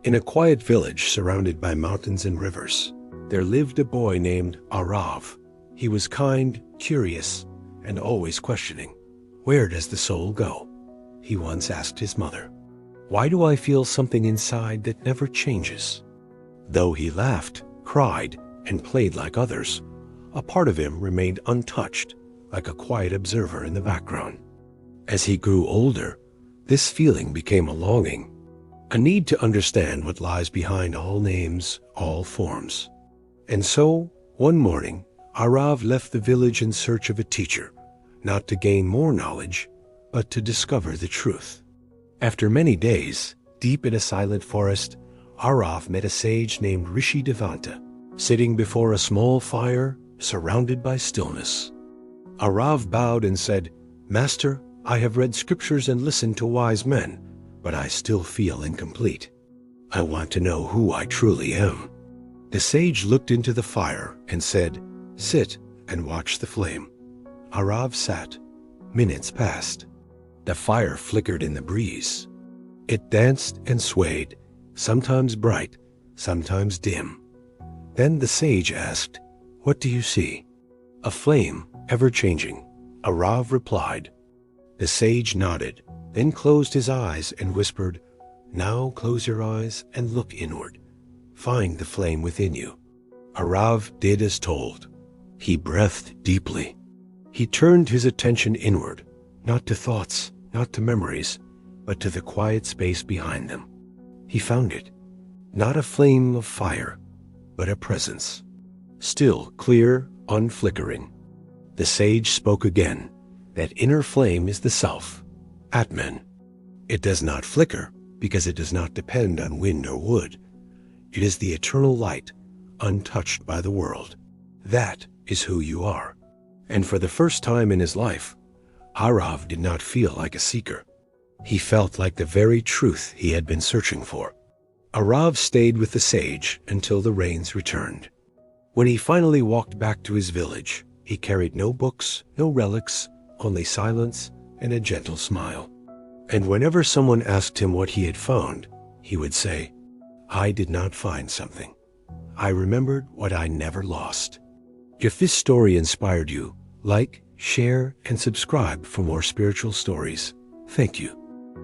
In a quiet village surrounded by mountains and rivers, there lived a boy named Arav. He was kind, curious, and always questioning. Where does the soul go? He once asked his mother. Why do I feel something inside that never changes? Though he laughed, cried, and played like others, a part of him remained untouched, like a quiet observer in the background. As he grew older, this feeling became a longing, a need to understand what lies behind all names, all forms. And so, one morning, Arav left the village in search of a teacher, not to gain more knowledge, but to discover the truth. After many days, deep in a silent forest, Arav met a sage named Rishi Devanta, sitting before a small fire, surrounded by stillness. Arav bowed and said, "Master, I have read scriptures and listened to wise men, but I still feel incomplete. I want to know who I truly am." The sage looked into the fire and said, "Sit and watch the flame." Arav sat. Minutes passed. The fire flickered in the breeze. It danced and swayed, sometimes bright, sometimes dim. Then the sage asked, "What do you see?" "A flame, ever-changing," Arav replied. The sage nodded, then closed his eyes and whispered, "Now close your eyes and look inward. Find the flame within you." Arav did as told. He breathed deeply. He turned his attention inward, not to thoughts, not to memories, but to the quiet space behind them. He found it. Not a flame of fire, but a presence. Still, clear, unflickering. The sage spoke again. That inner flame is the self, Atman. It does not flicker because it does not depend on wind or wood. It is the eternal light, untouched by the world. That is who you are. And for the first time in his life, Arav did not feel like a seeker. He felt like the very truth he had been searching for. Arav stayed with the sage until the rains returned. When he finally walked back to his village, he carried no books, no relics, only silence and a gentle smile. And whenever someone asked him what he had found, he would say, "I did not find something. I remembered what I never lost." If this story inspired you, like, share, and subscribe for more spiritual stories. Thank you.